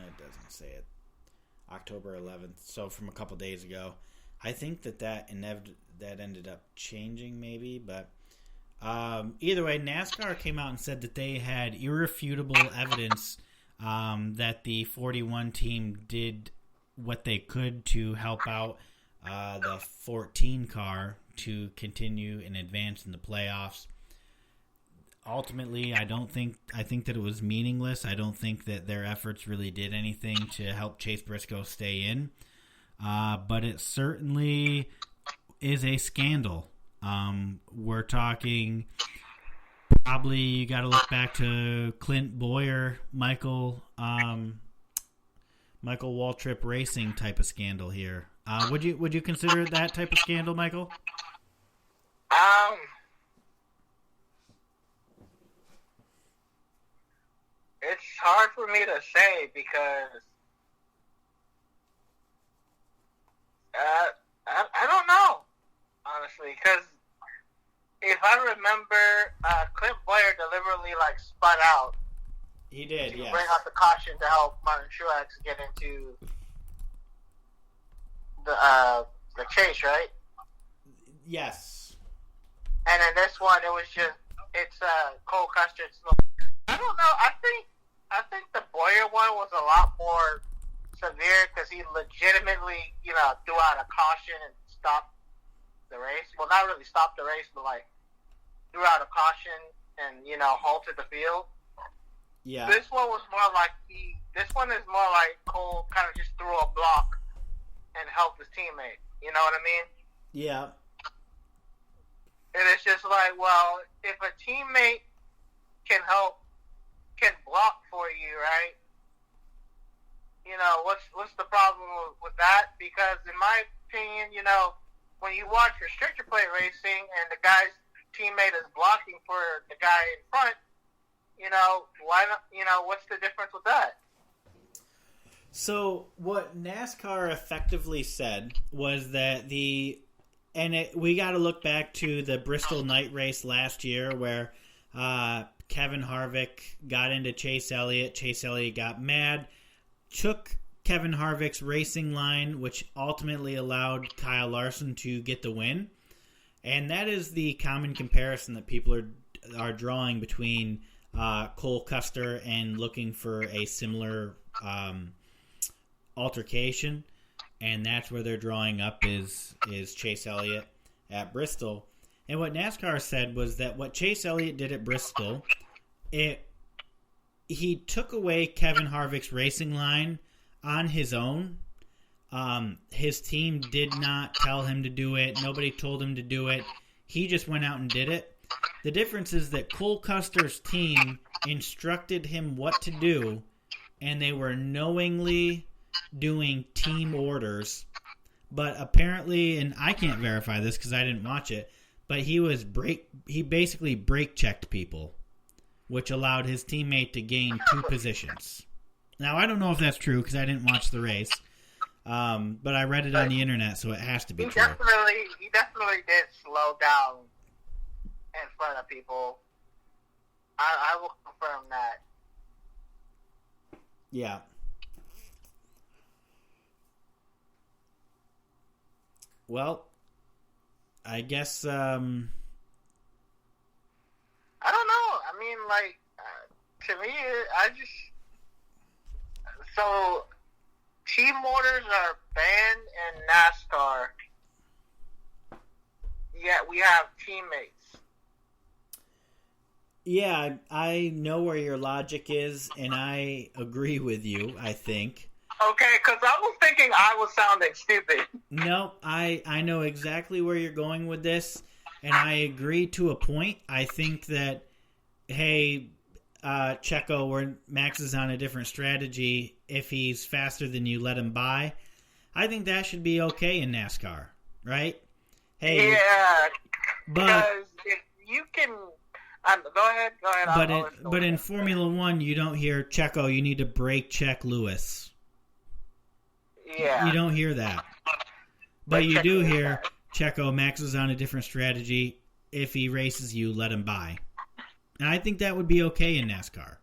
it doesn't say it. October 11th, so from a couple days ago. I think that ended up changing maybe, but either way, NASCAR came out and said that they had irrefutable evidence that the 41 team did what they could to help out the 14 car to continue and advance in the playoffs. Ultimately, I think that it was meaningless. I don't think that their efforts really did anything to help Chase Briscoe stay in. But it certainly is a scandal. We're talking probably you got to look back to Clint Boyer, Michael Waltrip Racing type of scandal here. Would you consider it that type of scandal, Michael? It's hard for me to say because I don't know, honestly, because if I remember, Clint Boyer deliberately spun out. He did, to yes. bring out the caution to help Martin Truex get into the chase, right? Yes. And in this one, it's Cole Custer's. I don't know. I think the Boyer one was a lot more severe because he legitimately, threw out a caution and stopped the race. Well, not really stopped the race, but threw out a caution and halted the field. Yeah. This one was more like This one is more like Cole kind of just threw a block and helped his teammate. You know what I mean? Yeah. And it's just well, if a teammate can block for you, right? What's the problem with that? Because in my opinion, when you watch restrictor plate racing and the guy's teammate is blocking for the guy in front, why not? What's the difference with that? So what NASCAR effectively said was that we got to look back to the Bristol night race last year where Kevin Harvick got into Chase Elliott. Chase Elliott got mad, took Kevin Harvick's racing line, which ultimately allowed Kyle Larson to get the win. And that is the common comparison that people are drawing between Cole Custer and looking for a similar altercation. And that's where they're drawing up is Chase Elliott at Bristol. And what NASCAR said was that what Chase Elliott did at Bristol, he took away Kevin Harvick's racing line on his own. His team did not tell him to do it. Nobody told him to do it. He just went out and did it. The difference is that Cole Custer's team instructed him what to do, and they were knowingly doing team orders. But apparently, and I can't verify this because I didn't watch it, but he basically brake checked people, which allowed his teammate to gain 2 positions. Now, I don't know if that's true because I didn't watch the race, but I read it on the internet, so it has to be true. He definitely did slow down in front of people. I will confirm that. Yeah. Well, I guess. I don't know. I mean, to me, so team orders are banned in NASCAR. Yet we have teammates. Yeah, I know where your logic is, and I agree with you, I think. Okay, because I was thinking I was sounding stupid. No, I know exactly where you're going with this, and I agree to a point. I think that, hey, Checo, where Max is on a different strategy, if he's faster than you, let him by. I think that should be okay in NASCAR, right? Hey, yeah, but if you can... go ahead. But in Formula One, you don't hear, Checo, you need to brake check Lewis. Yeah. You don't hear that. But you do hear, Checo, Max is on a different strategy. If he races you, let him by. And I think that would be okay in NASCAR.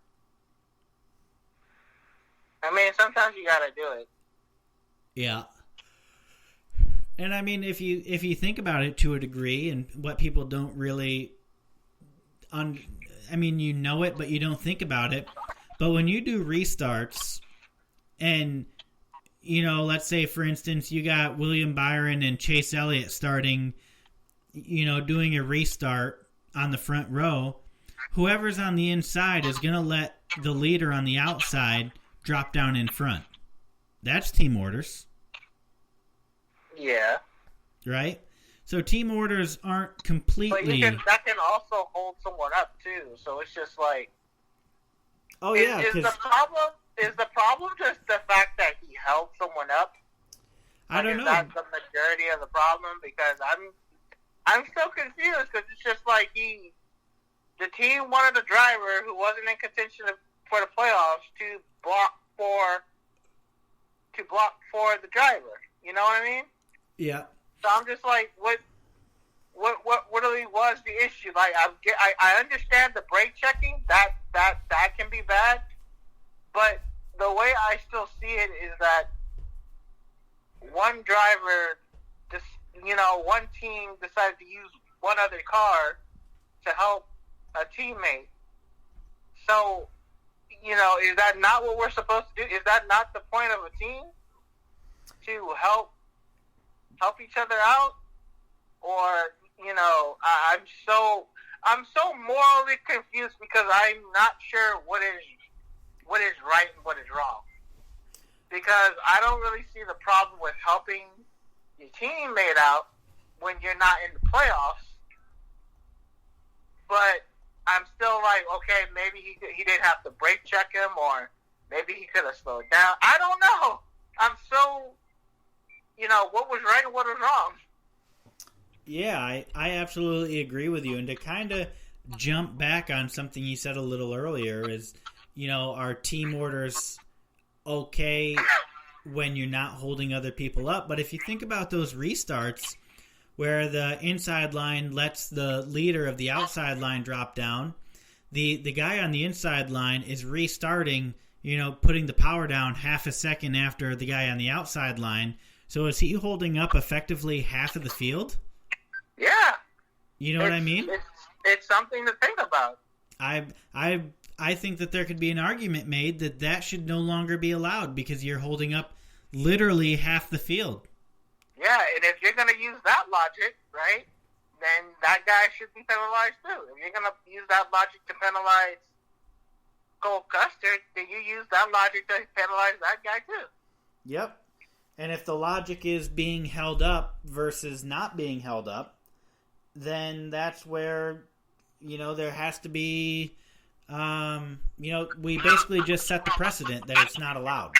I mean, sometimes you gotta do it. Yeah. And I mean, if you think about it to a degree, and what people don't really, I mean, you know it, but you don't think about it. But when you do restarts, and let's say for instance you got William Byron and Chase Elliott starting, doing a restart on the front row, whoever's on the inside is going to let the leader on the outside drop down in front. That's team orders. Yeah. Right? So team orders aren't completely... But that can also hold someone up, too. So it's just like... Oh, yeah. Is the problem just the fact that he held someone up? I don't know. Is that the majority of the problem? Because I'm still confused, because it's just like the team wanted a driver who wasn't in contention for the playoffs to block for the driver. You know what I mean? Yeah. So I'm just like, what really was the issue? Like, I understand the brake checking, that can be bad, but the way I still see it is that one driver, one team decided to use one other car to help a teammate. So, is that not what we're supposed to do? Is that not the point of a team? To help each other out? Or, I'm so morally confused because I'm not sure what is right and what is wrong. Because I don't really see the problem with helping your teammate out when you're not in the playoffs. But I'm still like, okay, maybe he didn't have to brake check him, or maybe he could have slowed down. I don't know. I'm so, what was right and what was wrong. Yeah, I absolutely agree with you. And to kind of jump back on something you said a little earlier is, are team orders okay when you're not holding other people up? But if you think about those restarts where the inside line lets the leader of the outside line drop down, the guy on the inside line is restarting, putting the power down half a second after the guy on the outside line. So is he holding up effectively half of the field? Yeah. You know what I mean? It's something to think about. I think that there could be an argument made that should no longer be allowed because you're holding up literally half the field. Yeah, and if you're going to use that logic, right, then that guy should be penalized too. If you're going to use that logic to penalize Cole Custer, then you use that logic to penalize that guy too. Yep. And if the logic is being held up versus not being held up, then that's where, there has to be, we basically just set the precedent that it's not allowed.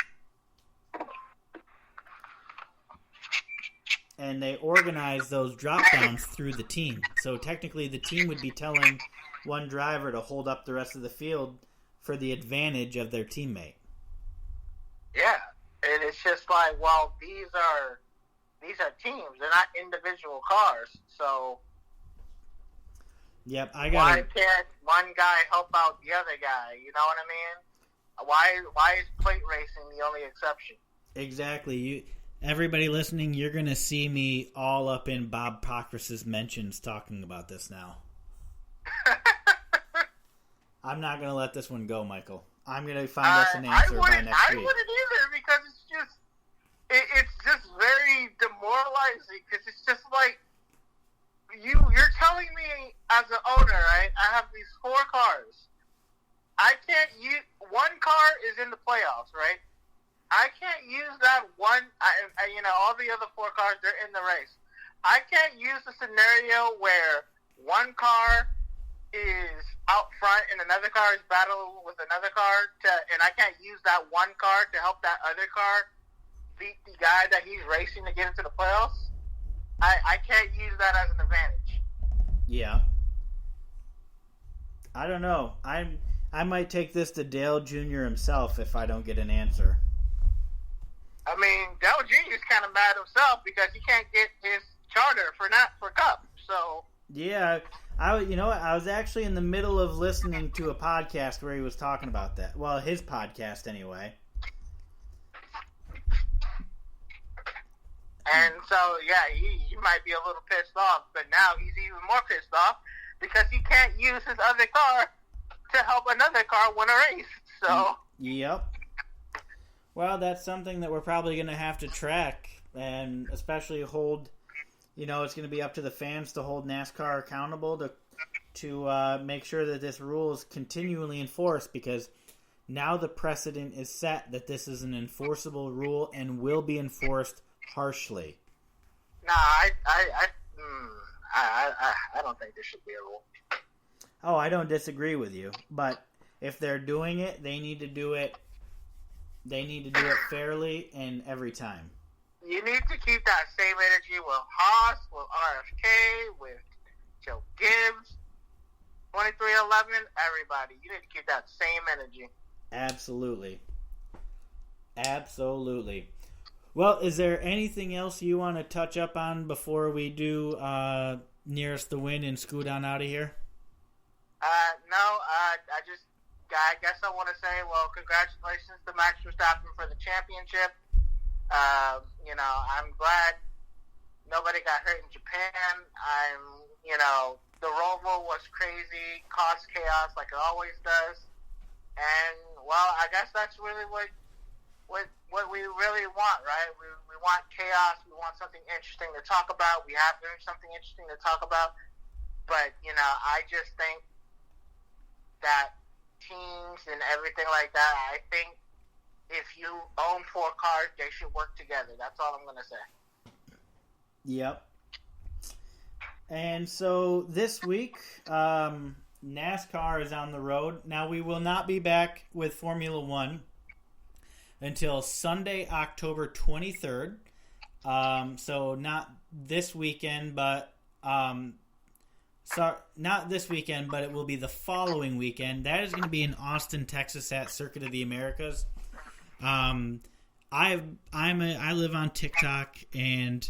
And they organize those drop-downs through the team. So technically the team would be telling one driver to hold up the rest of the field for the advantage of their teammate. Yeah, and it's just like, well, these are teams. They're not individual cars. So yep, why can't one guy help out the other guy? You know what I mean? Why is plate racing the only exception? Exactly. Everybody listening, you're going to see me all up in Bob Pockrass's mentions talking about this now. I'm not going to let this one go, Michael. I'm going to find us an answer by next week. I wouldn't either, because it's just very demoralizing, because it's just like, you're telling me as an owner, right, I have these 4 cars. I can't use, one car is in the playoffs, right? I can't use that one, all the other 4 cars, they're in the race. I can't use the scenario where one car is out front and another car is battling with another car, and I can't use that one car to help that other car beat the guy that he's racing to get into the playoffs. I can't use that as an advantage. Yeah. I don't know. I might take this to Dale Jr. himself if I don't get an answer. I mean, Dale Jr. is kind of mad himself because he can't get his charter for Cup. So yeah, I was actually in the middle of listening to a podcast where he was talking about that. Well, his podcast anyway. And so, yeah, he might be a little pissed off, but now he's even more pissed off because he can't use his other car to help another car win a race. So, yep. Well, that's something that we're probably going to have to track, and especially hold. It's going to be up to the fans to hold NASCAR accountable to make sure that this rule is continually enforced, because now the precedent is set that this is an enforceable rule and will be enforced harshly. No, I don't think there should be a rule. Oh, I don't disagree with you, but if they're doing it, they need to do it. They need to do it fairly and every time. You need to keep that same energy with Haas, with RFK, with Joe Gibbs, 2311, everybody. You need to keep that same energy. Absolutely. Well, is there anything else you want to touch up on before we do nearest the win and scoot on out of here? No, I guess I want to say, well, congratulations to Max Verstappen for the championship. I'm glad nobody got hurt in Japan. The Roval was crazy, caused chaos like it always does. And, well, I guess that's really what we really want, right? We want chaos. We want something interesting to talk about. We have something interesting to talk about. But, I just think that teams and everything like that, I think if you own 4 cars, they should work together. That's all I'm going to say. Yep. And so this week, NASCAR is on the road. Now, we will not be back with Formula One until Sunday, October 23rd. So not this weekend, but not this weekend, but it will be the following weekend. That is going to be in Austin, Texas, at Circuit of the Americas. I live on TikTok, and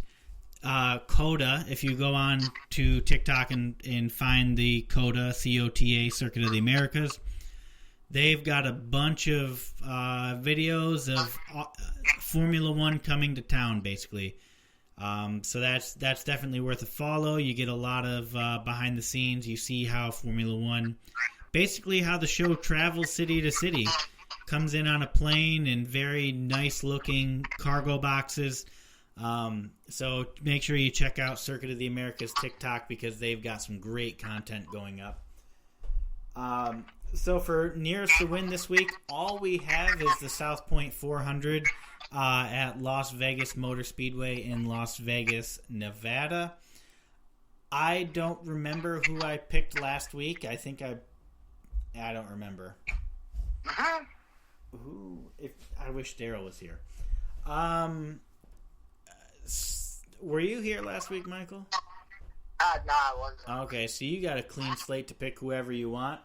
COTA. If you go on to TikTok and find the COTA Circuit of the Americas, they've got a bunch of videos of Formula One coming to town, basically. So that's definitely worth a follow. You get a lot of behind the scenes. You see how Formula One, basically how the show travels city to city. Comes in on a plane in very nice looking cargo boxes. So make sure you check out Circuit of the Americas TikTok, because they've got some great content going up. So for nearest to win this week, all we have is the South Point 400 at Las Vegas Motor Speedway in Las Vegas, Nevada. I don't remember who I picked last week. I don't remember. I wish Daryl was here. Were you here last week, Michael? No, I wasn't. Okay, so you got a clean slate to pick whoever you want.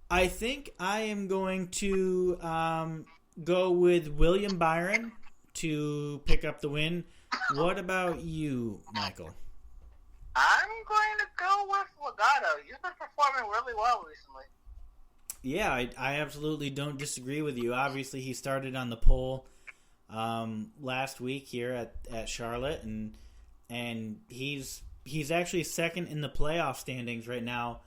I think I am going to go with William Byron to pick up the win. What about you, Michael? I'm going to go with Legato. He's been performing really well recently. Yeah, I absolutely don't disagree with you. Obviously, he started on the pole last week here at Charlotte, and he's actually second in the playoff standings right now,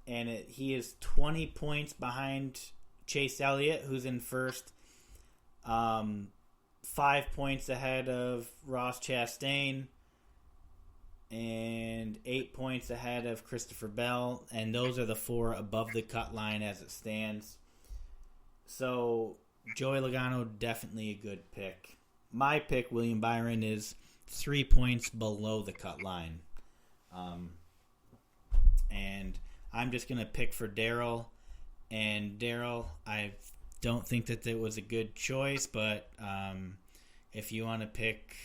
he is 20 points behind Chase Elliott, who's in first, 5 points ahead of Ross Chastain, and 8 points ahead of Christopher Bell, and those are the 4 above the cut line as it stands. So Joey Logano, definitely a good pick. My pick, William Byron, is 3 points below the cut line. And I'm just going to pick for Daryl. And Daryl, I don't think that it was a good choice, but if you want to pick...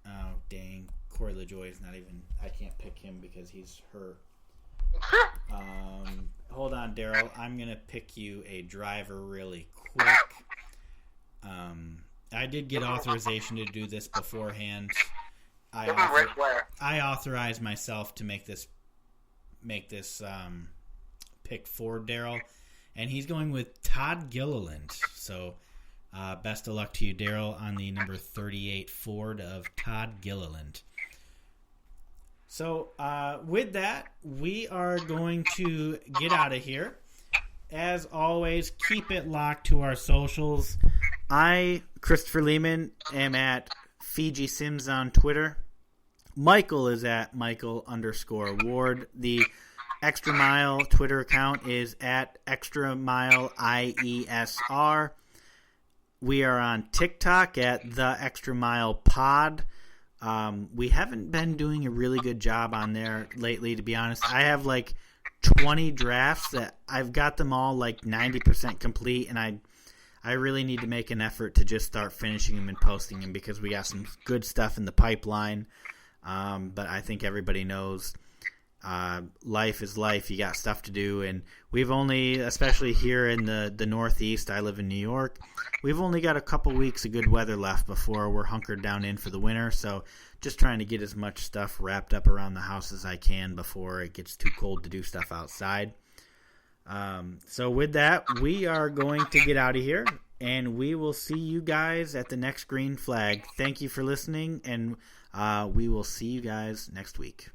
Oh, dang. Corey LaJoie is not even... I can't pick him because he's hurt. Hold on, Daryl. I'm going to pick you a driver really quick. I did get authorization to do this beforehand. I authorized myself to make this pick for Daryl, and he's going with Todd Gilliland. So Best of luck to you, Daryl, on the number 38 Ford of Todd Gilliland. So with that, we are going to get out of here. As always, keep it locked to our socials. I, Christopher Lehman, am at Fiji Sims on Twitter. Michael is at Michael_Ward. The Extra Mile Twitter account is at Extra Mile IESR. We are on TikTok at The Extra Mile Pod. We haven't been doing a really good job on there lately, to be honest. I have like 20 drafts that I've got them all like 90% complete, and I really need to make an effort to just start finishing them and posting them because we got some good stuff in the pipeline. But I think everybody knows life is life. You got stuff to do, and we've only, especially here in the Northeast, I live in New York, we've only got a couple weeks of good weather left before we're hunkered down in for the winter. So just trying to get as much stuff wrapped up around the house as I can before it gets too cold to do stuff outside. So with that, we are going to get out of here, and we will see you guys at the next green flag. Thank you for listening, and we will see you guys next week.